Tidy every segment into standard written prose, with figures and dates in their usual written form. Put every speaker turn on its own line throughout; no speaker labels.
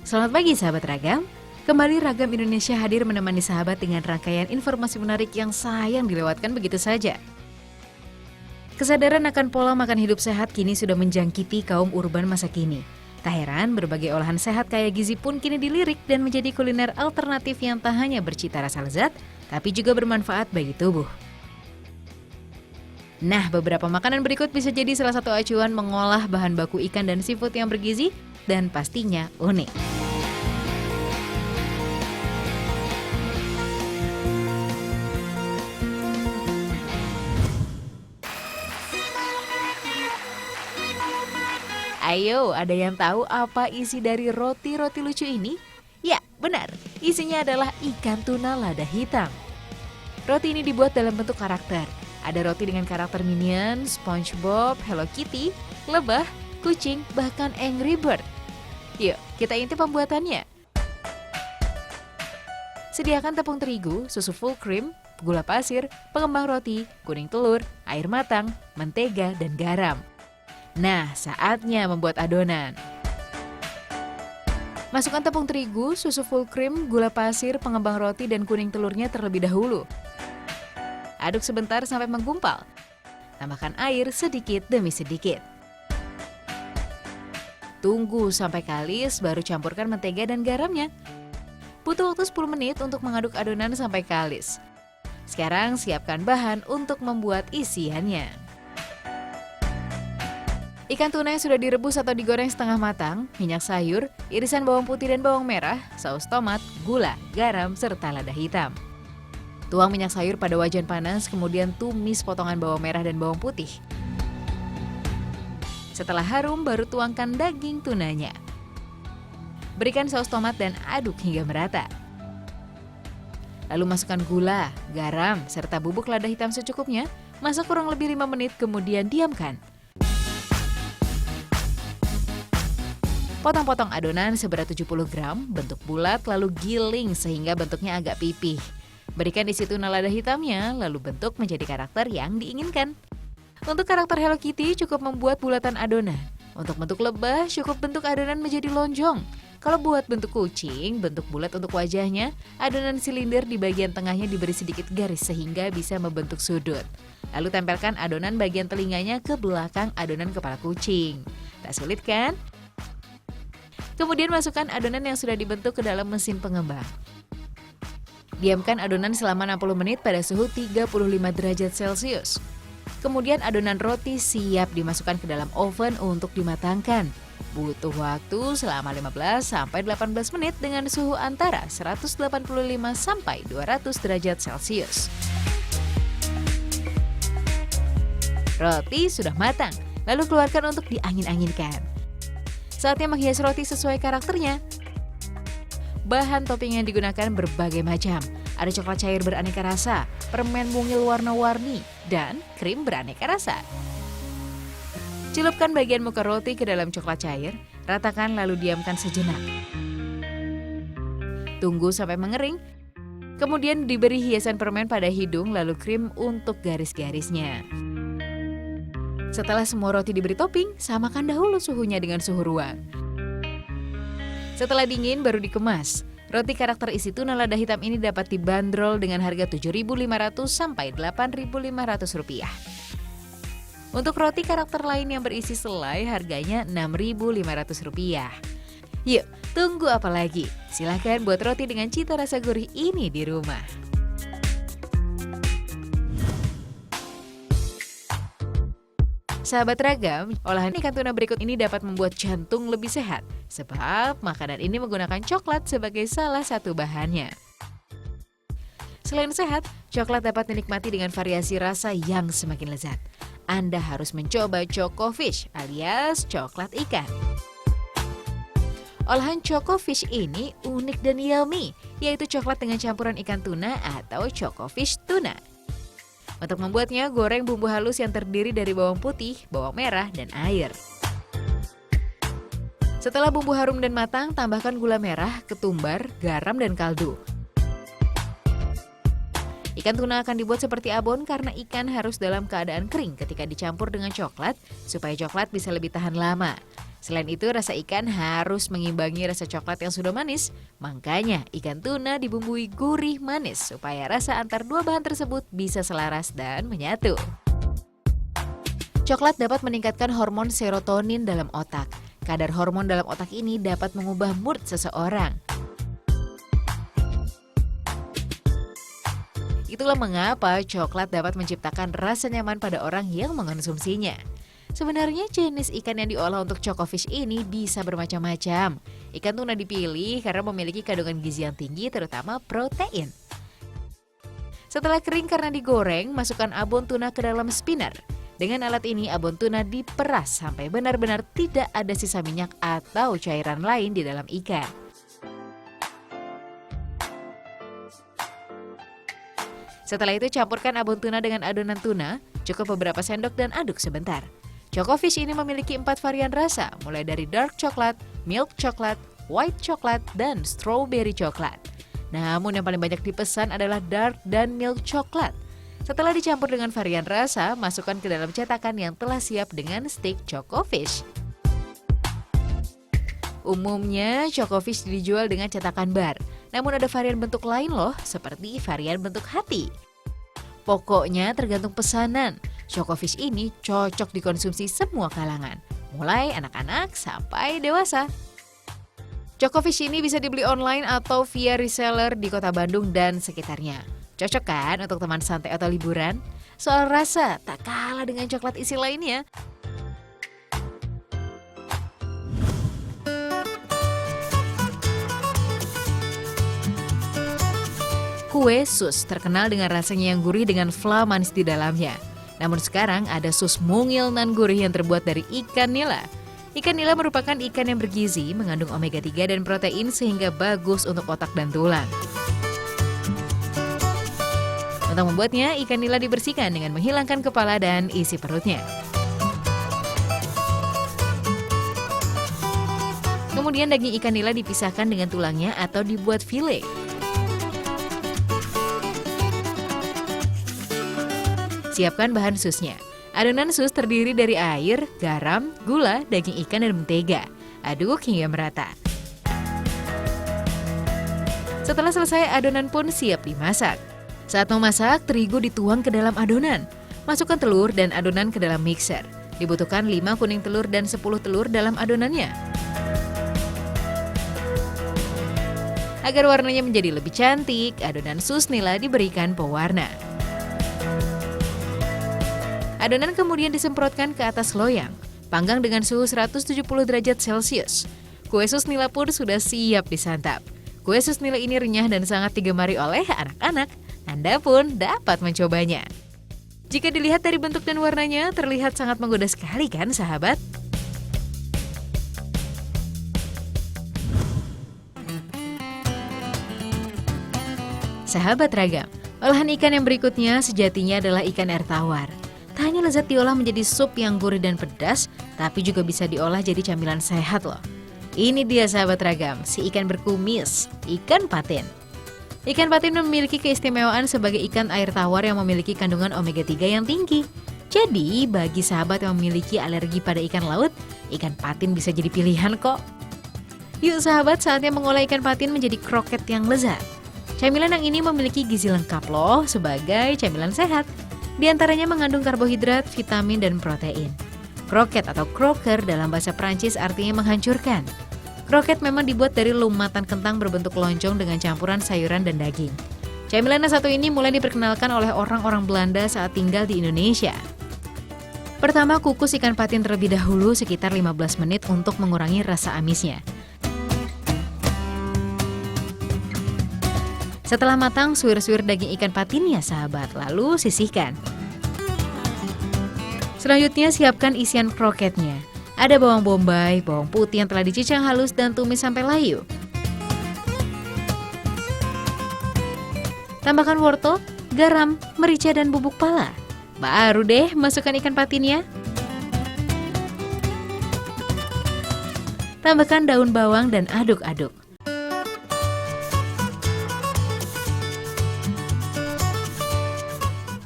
Selamat pagi sahabat Ragam. Kembali Ragam Indonesia hadir menemani sahabat dengan rangkaian informasi menarik yang sayang dilewatkan begitu saja. Kesadaran akan pola makan hidup sehat kini sudah menjangkiti kaum urban masa kini. Tak heran berbagai olahan sehat kaya gizi pun kini dilirik dan menjadi kuliner alternatif yang tak hanya bercita rasa lezat, tapi juga bermanfaat bagi tubuh. Nah, beberapa makanan berikut bisa jadi salah satu acuan mengolah bahan baku ikan dan seafood yang bergizi dan pastinya unik. Ayo, ada yang tahu apa isi dari roti-roti lucu ini? Ya, benar. Isinya adalah ikan tuna lada hitam. Roti ini dibuat dalam bentuk karakter. Ada roti dengan karakter Minion, SpongeBob, Hello Kitty, lebah, kucing, bahkan Angry Bird. Yuk, kita intip pembuatannya. Sediakan tepung terigu, susu full cream, gula pasir, pengembang roti, kuning telur, air matang, mentega, dan garam. Nah, saatnya membuat adonan. Masukkan tepung terigu, susu full cream, gula pasir, pengembang roti, dan kuning telurnya terlebih dahulu. Aduk sebentar sampai menggumpal. Tambahkan air sedikit demi sedikit. Tunggu sampai kalis, baru campurkan mentega dan garamnya. Butuh waktu 10 menit untuk mengaduk adonan sampai kalis. Sekarang siapkan bahan untuk membuat isiannya. Ikan tuna yang sudah direbus atau digoreng setengah matang, minyak sayur, irisan bawang putih dan bawang merah, saus tomat, gula, garam, serta lada hitam. Tuang minyak sayur pada wajan panas, kemudian tumis potongan bawang merah dan bawang putih. Setelah harum, baru tuangkan daging tunanya. Berikan saus tomat dan aduk hingga merata. Lalu masukkan gula, garam, serta bubuk lada hitam secukupnya. Masak kurang lebih 5 menit, kemudian diamkan. Potong-potong adonan seberat 70 gram, bentuk bulat lalu giling sehingga bentuknya agak pipih. Berikan isi tuna lada hitamnya, lalu bentuk menjadi karakter yang diinginkan. Untuk karakter Hello Kitty cukup membuat bulatan adonan. Untuk bentuk lebah cukup bentuk adonan menjadi lonjong. Kalau buat bentuk kucing, bentuk bulat untuk wajahnya, adonan silinder di bagian tengahnya diberi sedikit garis sehingga bisa membentuk sudut. Lalu tempelkan adonan bagian telinganya ke belakang adonan kepala kucing. Tak sulit kan? Kemudian masukkan adonan yang sudah dibentuk ke dalam mesin pengembang. Diamkan adonan selama 60 menit pada suhu 35 derajat Celcius. Kemudian adonan roti siap dimasukkan ke dalam oven untuk dimatangkan. Butuh waktu selama 15 sampai 18 menit dengan suhu antara 185 sampai 200 derajat Celcius. Roti sudah matang, lalu keluarkan untuk diangin-anginkan. Saatnya menghias roti sesuai karakternya. Bahan topping yang digunakan berbagai macam. Ada coklat cair beraneka rasa, permen mungil warna-warni, dan krim beraneka rasa. Celupkan bagian muka roti ke dalam coklat cair, ratakan lalu diamkan sejenak. Tunggu sampai mengering. Kemudian diberi hiasan permen pada hidung lalu krim untuk garis-garisnya. Setelah semua roti diberi topping, samakan dahulu suhunya dengan suhu ruang. Setelah dingin baru dikemas. Roti karakter isi tuna lada hitam ini dapat dibanderol dengan harga Rp7.500 sampai Rp8.500. Untuk roti karakter lain yang berisi selai harganya Rp6.500. Yuk, tunggu apa lagi? Silahkan buat roti dengan cita rasa gurih ini di rumah. Sahabat Ragam, olahan ikan tuna berikut ini dapat membuat jantung lebih sehat, sebab makanan ini menggunakan coklat sebagai salah satu bahannya. Selain sehat, coklat dapat dinikmati dengan variasi rasa yang semakin lezat. Anda harus mencoba Choco Fish alias coklat ikan. Olahan Choco Fish ini unik dan yummy, yaitu coklat dengan campuran ikan tuna atau Choco Fish tuna. Untuk membuatnya, goreng bumbu halus yang terdiri dari bawang putih, bawang merah, dan air. Setelah bumbu harum dan matang, tambahkan gula merah, ketumbar, garam, dan kaldu. Ikan tuna akan dibuat seperti abon karena ikan harus dalam keadaan kering ketika dicampur dengan coklat, supaya coklat bisa lebih tahan lama. Selain itu, rasa ikan harus mengimbangi rasa coklat yang sudah manis. Makanya, ikan tuna dibumbui gurih manis supaya rasa antar dua bahan tersebut bisa selaras dan menyatu. Coklat dapat meningkatkan hormon serotonin dalam otak. Kadar hormon dalam otak ini dapat mengubah mood seseorang. Itulah mengapa coklat dapat menciptakan rasa nyaman pada orang yang mengonsumsinya. Sebenarnya jenis ikan yang diolah untuk Chocofish ini bisa bermacam-macam. Ikan tuna dipilih karena memiliki kandungan gizi yang tinggi, terutama protein. Setelah kering karena digoreng, masukkan abon tuna ke dalam spinner. Dengan alat ini, abon tuna diperas sampai benar-benar tidak ada sisa minyak atau cairan lain di dalam ikan. Setelah itu campurkan abon tuna dengan adonan tuna, cukup beberapa sendok dan aduk sebentar. Chocofish ini memiliki 4 varian rasa, mulai dari dark coklat, milk coklat, white coklat, dan strawberry coklat. Namun yang paling banyak dipesan adalah dark dan milk coklat. Setelah dicampur dengan varian rasa, masukkan ke dalam cetakan yang telah siap dengan stick Chocofish. Umumnya, Chocofish dijual dengan cetakan bar. Namun ada varian bentuk lain loh, seperti varian bentuk hati. Pokoknya tergantung pesanan. Chocofish ini cocok dikonsumsi semua kalangan, mulai anak-anak sampai dewasa. Chocofish ini bisa dibeli online atau via reseller di Kota Bandung dan sekitarnya. Cocok kan untuk teman santai atau liburan? Soal rasa, tak kalah dengan coklat isi lainnya. Kue sus terkenal dengan rasanya yang gurih dengan fla manis di dalamnya. Namun sekarang ada sus mungil nan gurih yang terbuat dari ikan nila. Ikan nila merupakan ikan yang bergizi, mengandung omega 3 dan protein sehingga bagus untuk otak dan tulang. Untuk membuatnya, ikan nila dibersihkan dengan menghilangkan kepala dan isi perutnya. Kemudian daging ikan nila dipisahkan dengan tulangnya atau dibuat file. Siapkan bahan susnya. Adonan sus terdiri dari air, garam, gula, daging ikan, dan mentega. Aduk hingga merata. Setelah selesai, adonan pun siap dimasak. Saat memasak, terigu dituang ke dalam adonan. Masukkan telur dan adonan ke dalam mixer. Dibutuhkan 5 kuning telur dan 10 telur dalam adonannya. Agar warnanya menjadi lebih cantik, adonan sus nila diberikan pewarna. Adonan kemudian disemprotkan ke atas loyang. Panggang dengan suhu 170 derajat Celcius. Kue sus nila pun sudah siap disantap. Kue sus nila ini renyah dan sangat digemari oleh anak-anak. Anda pun dapat mencobanya. Jika dilihat dari bentuk dan warnanya, terlihat sangat menggoda sekali kan sahabat? Sahabat ragam, olahan ikan yang berikutnya sejatinya adalah ikan air tawar. Tak hanya lezat diolah menjadi sup yang gurih dan pedas, tapi juga bisa diolah jadi camilan sehat loh. Ini dia sahabat ragam, si ikan berkumis, ikan patin. Ikan patin memiliki keistimewaan sebagai ikan air tawar yang memiliki kandungan omega 3 yang tinggi. Jadi, bagi sahabat yang memiliki alergi pada ikan laut, ikan patin bisa jadi pilihan kok. Yuk sahabat, saatnya mengolah ikan patin menjadi kroket yang lezat. Camilan yang ini memiliki gizi lengkap loh sebagai camilan sehat. Di antaranya mengandung karbohidrat, vitamin, dan protein. Kroket atau croquer dalam bahasa Prancis artinya menghancurkan. Kroket memang dibuat dari lumatan kentang berbentuk loncong dengan campuran sayuran dan daging. Camilan yang satu ini mulai diperkenalkan oleh orang-orang Belanda saat tinggal di Indonesia. Pertama, kukus ikan patin terlebih dahulu sekitar 15 menit untuk mengurangi rasa amisnya. Setelah matang, suir-suir daging ikan patinnya sahabat, lalu sisihkan. Selanjutnya siapkan isian kroketnya. Ada bawang bombay, bawang putih yang telah dicincang halus dan tumis sampai layu. Tambahkan wortel, garam, merica, dan bubuk pala. Baru deh masukkan ikan patinnya. Tambahkan daun bawang dan aduk-aduk.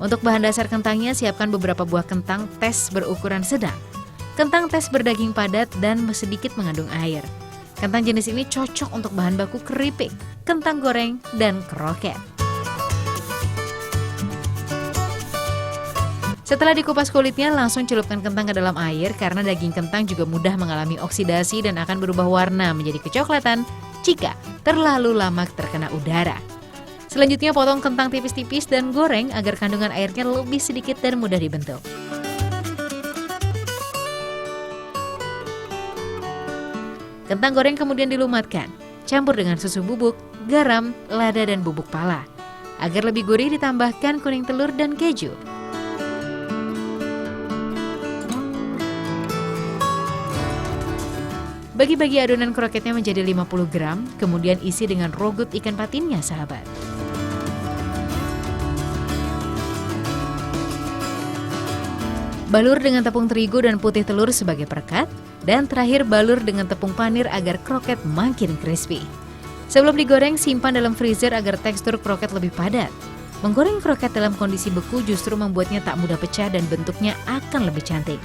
Untuk bahan dasar kentangnya, siapkan beberapa buah kentang tes berukuran sedang. Kentang tes berdaging padat dan sedikit mengandung air. Kentang jenis ini cocok untuk bahan baku keripik, kentang goreng, dan kroket. Setelah dikupas kulitnya, langsung celupkan kentang ke dalam air karena daging kentang juga mudah mengalami oksidasi dan akan berubah warna menjadi kecoklatan jika terlalu lama terkena udara. Selanjutnya potong kentang tipis-tipis dan goreng agar kandungan airnya lebih sedikit dan mudah dibentuk. Kentang goreng kemudian dilumatkan, campur dengan susu bubuk, garam, lada, dan bubuk pala. Agar lebih gurih ditambahkan kuning telur dan keju. Bagi-bagi adonan kroketnya menjadi 50 gram, kemudian isi dengan rogut ikan patinnya, sahabat. Balur dengan tepung terigu dan putih telur sebagai perekat, dan terakhir balur dengan tepung panir agar kroket makin crispy. Sebelum digoreng, simpan dalam freezer agar tekstur kroket lebih padat. Menggoreng kroket dalam kondisi beku justru membuatnya tak mudah pecah dan bentuknya akan lebih cantik.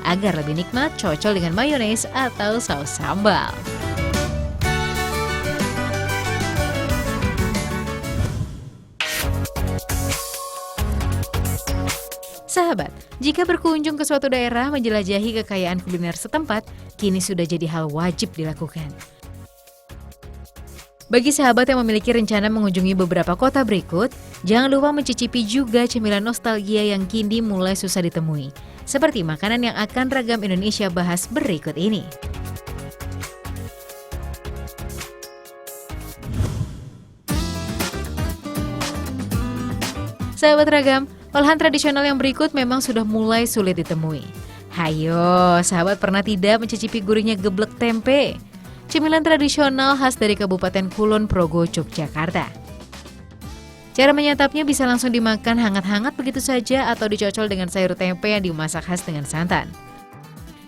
Agar lebih nikmat, cocok dengan mayones atau saus sambal. Sahabat, jika berkunjung ke suatu daerah menjelajahi kekayaan kuliner setempat, kini sudah jadi hal wajib dilakukan. Bagi sahabat yang memiliki rencana mengunjungi beberapa kota berikut, jangan lupa mencicipi juga cemilan nostalgia yang kini mulai susah ditemui, seperti makanan yang akan Ragam Indonesia bahas berikut ini. Sahabat Ragam, olahan tradisional yang berikut memang sudah mulai sulit ditemui. Hayo, sahabat pernah tidak mencicipi gurihnya geblek tempe? Cemilan tradisional khas dari Kabupaten Kulon Progo, Yogyakarta. Cara menyantapnya bisa langsung dimakan hangat-hangat begitu saja atau dicocol dengan sayur tempe yang dimasak khas dengan santan.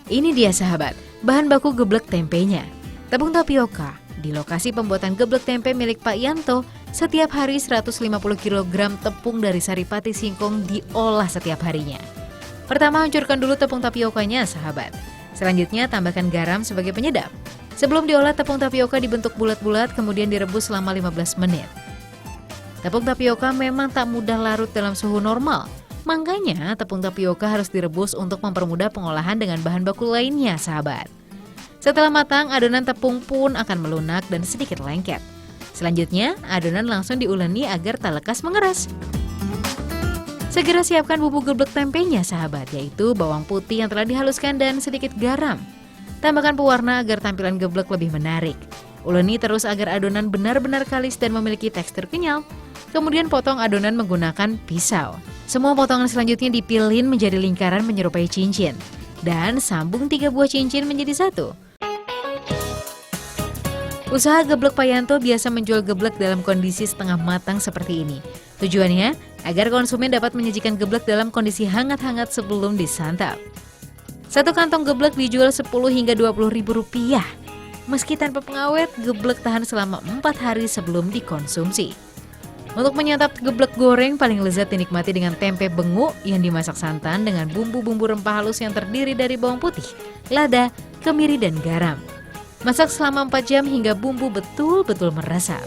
Ini dia sahabat, bahan baku geblek tempenya. Tepung tapioka. Di lokasi pembuatan geblek tempe milik Pak Yanto, setiap hari 150 kg tepung dari Saripati Singkong diolah setiap harinya. Pertama, hancurkan dulu tepung tapiokanya, sahabat. Selanjutnya, tambahkan garam sebagai penyedap. Sebelum diolah, tepung tapioka dibentuk bulat-bulat, kemudian direbus selama 15 menit. Tepung tapioka memang tak mudah larut dalam suhu normal. Makanya, tepung tapioka harus direbus untuk mempermudah pengolahan dengan bahan baku lainnya, sahabat. Setelah matang, adonan tepung pun akan melunak dan sedikit lengket. Selanjutnya, adonan langsung diuleni agar tak lekas mengeras. Segera siapkan bumbu geblek tempenya, sahabat, yaitu bawang putih yang telah dihaluskan dan sedikit garam. Tambahkan pewarna agar tampilan geblek lebih menarik. Uleni terus agar adonan benar-benar kalis dan memiliki tekstur kenyal. Kemudian potong adonan menggunakan pisau. Semua potongan selanjutnya dipilin menjadi lingkaran menyerupai cincin. Dan sambung 3 buah cincin menjadi satu. Usaha Geblek Pak Yanto biasa menjual geblek dalam kondisi setengah matang seperti ini. Tujuannya agar konsumen dapat menyajikan geblek dalam kondisi hangat-hangat sebelum disantap. Satu kantong geblek dijual 10 hingga 20 ribu rupiah. Meski tanpa pengawet, geblek tahan selama 4 hari sebelum dikonsumsi. Untuk menyantap geblek goreng paling lezat dinikmati dengan tempe bengu yang dimasak santan dengan bumbu-bumbu rempah halus yang terdiri dari bawang putih, lada, kemiri, dan garam. Masak selama 4 jam hingga bumbu betul-betul meresap.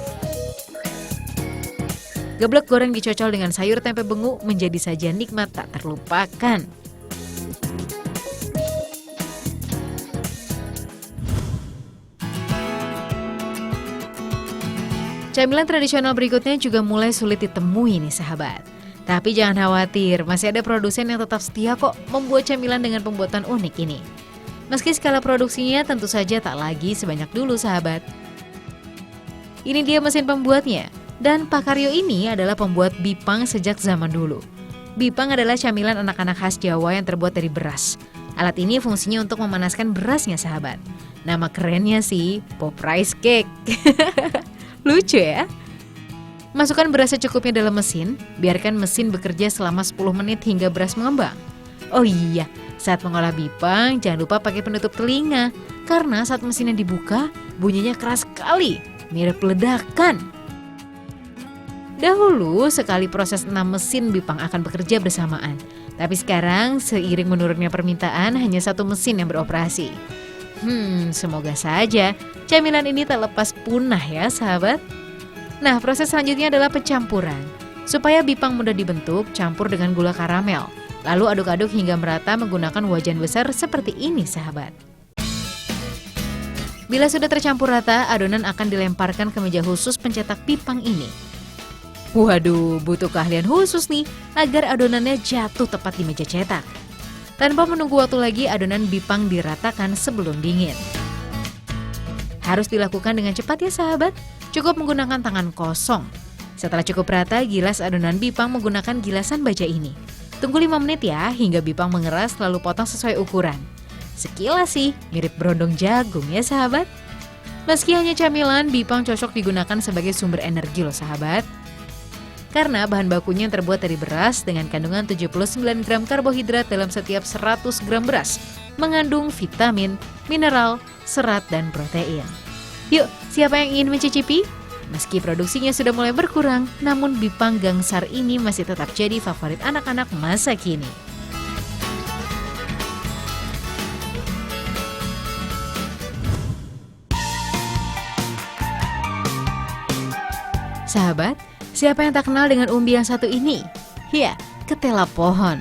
Geblek goreng dicocol dengan sayur tempe bengu menjadi sajian nikmat tak terlupakan. Camilan tradisional berikutnya juga mulai sulit ditemui nih sahabat. Tapi jangan khawatir, masih ada produsen yang tetap setia kok membuat camilan dengan pembuatan unik ini. Meski skala produksinya tentu saja tak lagi sebanyak dulu sahabat. Ini dia mesin pembuatnya. Dan Pak Karyo ini adalah pembuat bipang sejak zaman dulu. Bipang adalah camilan anak-anak khas Jawa yang terbuat dari beras. Alat ini fungsinya untuk memanaskan berasnya sahabat. Nama kerennya sih Pop Rice Cake. Lucu ya? Masukkan beras secukupnya dalam mesin, biarkan mesin bekerja selama 10 menit hingga beras mengembang. Oh iya, saat mengolah bipang jangan lupa pakai penutup telinga, karena saat mesinnya dibuka bunyinya keras sekali, mirip ledakan. Dahulu, sekali proses 6 mesin Bipang akan bekerja bersamaan. Tapi sekarang, seiring menurunnya permintaan, hanya 1 mesin yang beroperasi. Semoga saja camilan ini tak lepas punah ya sahabat. Nah, proses selanjutnya adalah pencampuran. Supaya Bipang mudah dibentuk, campur dengan gula karamel. Lalu aduk-aduk hingga merata menggunakan wajan besar seperti ini sahabat. Bila sudah tercampur rata, adonan akan dilemparkan ke meja khusus pencetak Bipang ini. Waduh, butuh keahlian khusus nih agar adonannya jatuh tepat di meja cetak. Tanpa menunggu waktu lagi, adonan Bipang diratakan sebelum dingin. Harus dilakukan dengan cepat ya sahabat, cukup menggunakan tangan kosong. Setelah cukup rata, gilas adonan Bipang menggunakan gilasan baja ini. Tunggu 5 menit ya, hingga Bipang mengeras lalu potong sesuai ukuran. Sekilas sih, mirip berondong jagung ya sahabat. Meski hanya camilan, Bipang cocok digunakan sebagai sumber energi loh sahabat. Karena bahan bakunya terbuat dari beras dengan kandungan 79 gram karbohidrat dalam setiap 100 gram beras, mengandung vitamin, mineral, serat, dan protein. Yuk, siapa yang ingin mencicipi? Meski produksinya sudah mulai berkurang, namun Bipang Gangsar ini masih tetap jadi favorit anak-anak masa kini. Sahabat, siapa yang tak kenal dengan umbi yang satu ini? Ya, ketela pohon.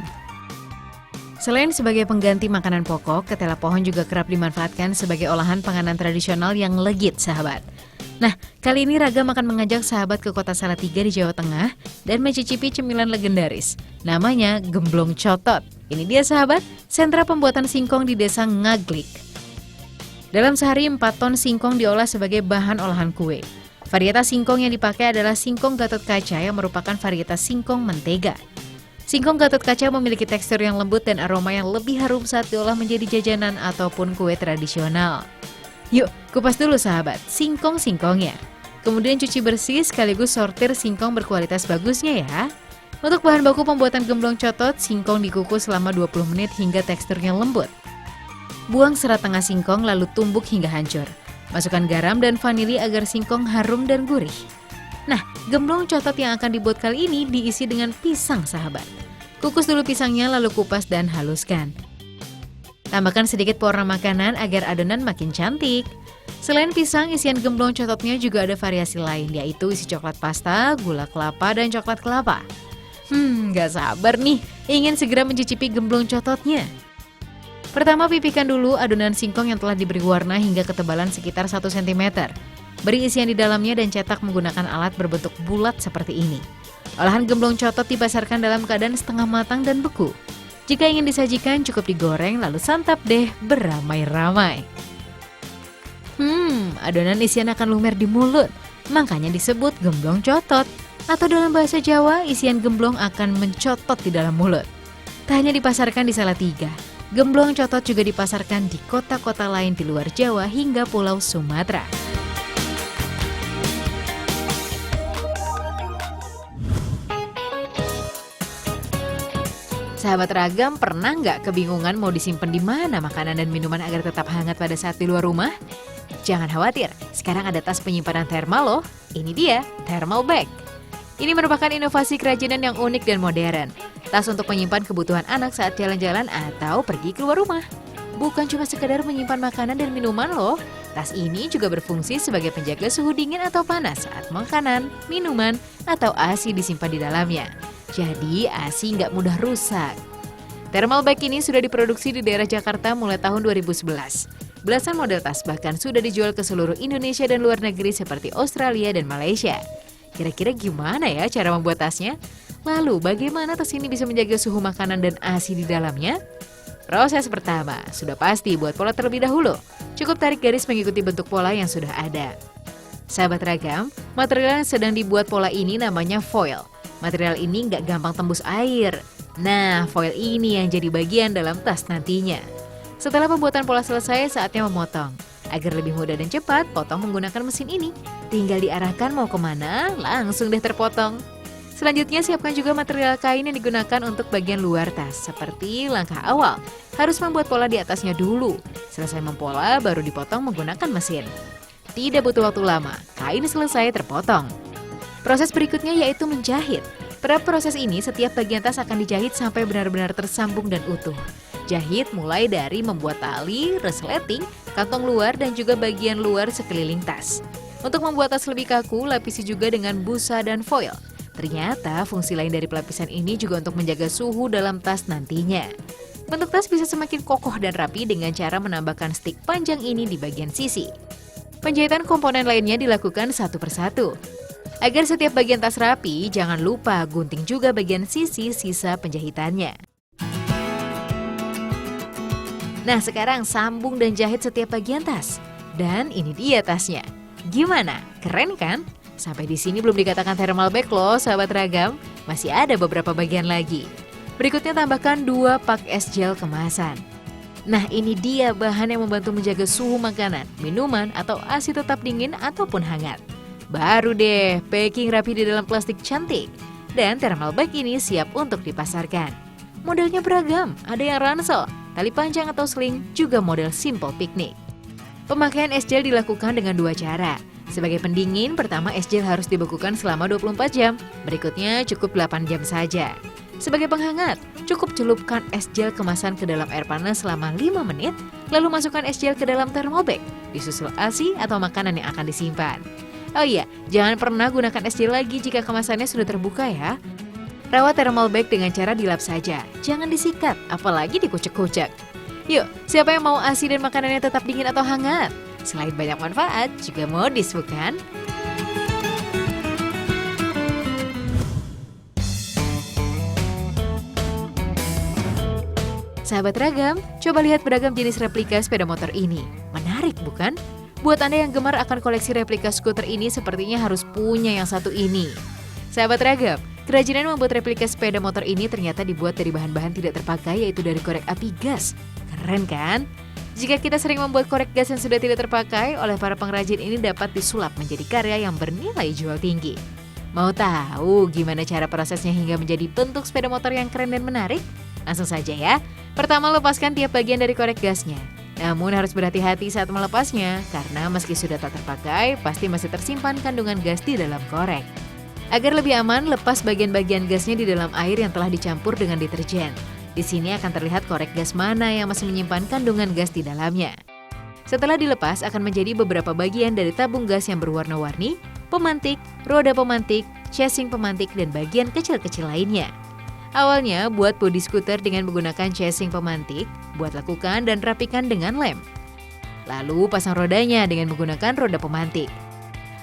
Selain sebagai pengganti makanan pokok, ketela pohon juga kerap dimanfaatkan sebagai olahan panganan tradisional yang legit, sahabat. Nah, kali ini Ragam akan mengajak sahabat ke kota Salatiga di Jawa Tengah dan mencicipi cemilan legendaris. Namanya gemblong cotot. Ini dia sahabat, sentra pembuatan singkong di desa Ngaglik. Dalam sehari 4 ton singkong diolah sebagai bahan olahan kue. Varietas singkong yang dipakai adalah singkong Gatot Kaca yang merupakan varietas singkong mentega. Singkong Gatot Kaca memiliki tekstur yang lembut dan aroma yang lebih harum saat diolah menjadi jajanan ataupun kue tradisional. Yuk, kupas dulu sahabat, singkong-singkongnya. Kemudian cuci bersih sekaligus sortir singkong berkualitas bagusnya ya. Untuk bahan baku pembuatan gemblong cotot, singkong dikukus selama 20 menit hingga teksturnya lembut. Buang serat tengah singkong lalu tumbuk hingga hancur. Masukkan garam dan vanili agar singkong harum dan gurih. Nah, gemblong cotot yang akan dibuat kali ini diisi dengan pisang sahabat. Kukus dulu pisangnya lalu kupas dan haluskan. Tambahkan sedikit pewarna makanan agar adonan makin cantik. Selain pisang, isian gemblong cototnya juga ada variasi lain, yaitu isi coklat pasta, gula kelapa, dan coklat kelapa. Gak sabar nih, ingin segera mencicipi gemblong cototnya. Pertama, pipihkan dulu adonan singkong yang telah diberi warna hingga ketebalan sekitar 1 cm. Beri isian di dalamnya dan cetak menggunakan alat berbentuk bulat seperti ini. Olahan gemblong cotot dipasarkan dalam keadaan setengah matang dan beku. Jika ingin disajikan, cukup digoreng lalu santap deh beramai-ramai. Adonan isian akan lumer di mulut, makanya disebut gemblong cotot. Atau dalam bahasa Jawa, isian gemblong akan mencotot di dalam mulut. Tak hanya dipasarkan di Salatiga, gemblong cotot juga dipasarkan di kota-kota lain di luar Jawa hingga Pulau Sumatera. Sahabat Ragam, pernah nggak kebingungan mau disimpan di mana makanan dan minuman agar tetap hangat pada saat di luar rumah? Jangan khawatir, sekarang ada tas penyimpanan thermal loh. Ini dia, thermal bag. Ini merupakan inovasi kerajinan yang unik dan modern. Tas untuk menyimpan kebutuhan anak saat jalan-jalan atau pergi keluar rumah. Bukan cuma sekedar menyimpan makanan dan minuman loh. Tas ini juga berfungsi sebagai penjaga suhu dingin atau panas saat makanan, minuman, atau ASI disimpan di dalamnya. Jadi ASI nggak mudah rusak. Thermal bag ini sudah diproduksi di daerah Jakarta mulai tahun 2011. Belasan model tas bahkan sudah dijual ke seluruh Indonesia dan luar negeri seperti Australia dan Malaysia. Kira-kira gimana ya cara membuat tasnya? Lalu bagaimana tas ini bisa menjaga suhu makanan dan ASI di dalamnya? Proses pertama, sudah pasti buat pola terlebih dahulu. Cukup tarik garis mengikuti bentuk pola yang sudah ada. Sahabat Ragam, material yang sedang dibuat pola ini namanya foil. Material ini nggak gampang tembus air. Nah, foil ini yang jadi bagian dalam tas nantinya. Setelah pembuatan pola selesai, saatnya memotong. Agar lebih mudah dan cepat, potong menggunakan mesin ini. Tinggal diarahkan mau kemana, langsung deh terpotong. Selanjutnya siapkan juga material kain yang digunakan untuk bagian luar tas. Seperti langkah awal, harus membuat pola di atasnya dulu. Selesai mempola, baru dipotong menggunakan mesin. Tidak butuh waktu lama, kain selesai terpotong. Proses berikutnya yaitu menjahit. Pada proses ini, setiap bagian tas akan dijahit sampai benar-benar tersambung dan utuh. Jahit mulai dari membuat tali, resleting, kantong luar, dan juga bagian luar sekeliling tas. Untuk membuat tas lebih kaku, lapisi juga dengan busa dan foil. Ternyata fungsi lain dari pelapisan ini juga untuk menjaga suhu dalam tas nantinya. Bentuk tas bisa semakin kokoh dan rapi dengan cara menambahkan stik panjang ini di bagian sisi. Penjahitan komponen lainnya dilakukan satu persatu. Agar setiap bagian tas rapi, jangan lupa gunting juga bagian sisi sisa penjahitannya. Nah, sekarang sambung dan jahit setiap bagian tas. Dan ini dia tasnya. Gimana? Keren kan? Sampai di sini belum dikatakan thermal bag loh, sahabat ragam. Masih ada beberapa bagian lagi. Berikutnya tambahkan 2 pak es gel kemasan. Nah, ini dia bahan yang membantu menjaga suhu makanan, minuman, atau ASI tetap dingin ataupun hangat. Baru deh, packing rapi di dalam plastik cantik. Dan thermal bag ini siap untuk dipasarkan. Modelnya beragam, ada yang ransel, tali panjang atau sling, juga model simple piknik. Pemakaian es gel dilakukan dengan 2 cara. Sebagai pendingin, pertama es gel harus dibekukan selama 24 jam. Berikutnya cukup 8 jam saja. Sebagai penghangat, cukup celupkan es gel kemasan ke dalam air panas selama 5 menit, lalu masukkan es gel ke dalam thermal bag, disusul ASI atau makanan yang akan disimpan. Oh iya, jangan pernah gunakan es gel lagi jika kemasannya sudah terbuka ya. Rawat thermal bag dengan cara dilap saja, jangan disikat, apalagi dikucek-kucek. Yuk, siapa yang mau ASI dan makanannya tetap dingin atau hangat? Selain banyak manfaat, juga modis bukan? Sahabat ragam, coba lihat beragam jenis replika sepeda motor ini. Menarik bukan? Buat Anda yang gemar akan koleksi replika skuter ini sepertinya harus punya yang satu ini. Sahabat ragam, kerajinan membuat replika sepeda motor ini ternyata dibuat dari bahan-bahan tidak terpakai, yaitu dari korek api gas. Keren kan? Jika kita sering membuat korek gas yang sudah tidak terpakai, oleh para pengrajin ini dapat disulap menjadi karya yang bernilai jual tinggi. Mau tahu gimana cara prosesnya hingga menjadi bentuk sepeda motor yang keren dan menarik? Langsung saja ya. Pertama, lepaskan tiap bagian dari korek gasnya. Namun harus berhati-hati saat melepasnya, karena meski sudah tak terpakai, pasti masih tersimpan kandungan gas di dalam korek. Agar lebih aman, lepas bagian-bagian gasnya di dalam air yang telah dicampur dengan deterjen. Di sini akan terlihat korek gas mana yang masih menyimpan kandungan gas di dalamnya. Setelah dilepas, akan menjadi beberapa bagian dari tabung gas yang berwarna-warni, pemantik, roda pemantik, casing pemantik, dan bagian kecil-kecil lainnya. Awalnya, buat bodi skuter dengan menggunakan casing pemantik, buat lekukan dan rapikan dengan lem. Lalu pasang rodanya dengan menggunakan roda pemantik.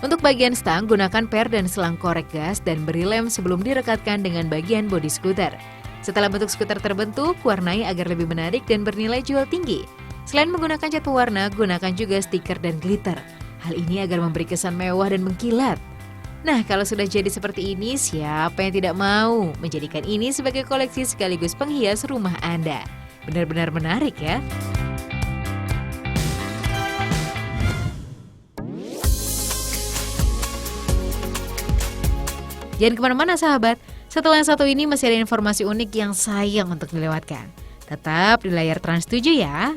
Untuk bagian stang, gunakan per dan selang korek gas dan beri lem sebelum direkatkan dengan bagian bodi skuter. Setelah bentuk skuter terbentuk, warnai agar lebih menarik dan bernilai jual tinggi. Selain menggunakan cat pewarna, gunakan juga stiker dan glitter. Hal ini agar memberi kesan mewah dan mengkilat. Nah, kalau sudah jadi seperti ini, siapa yang tidak mau menjadikan ini sebagai koleksi sekaligus penghias rumah Anda? Benar-benar menarik ya. Jangan kemana-mana sahabat, setelah yang satu ini masih ada informasi unik yang sayang untuk dilewatkan. Tetap di layar Trans 7 ya.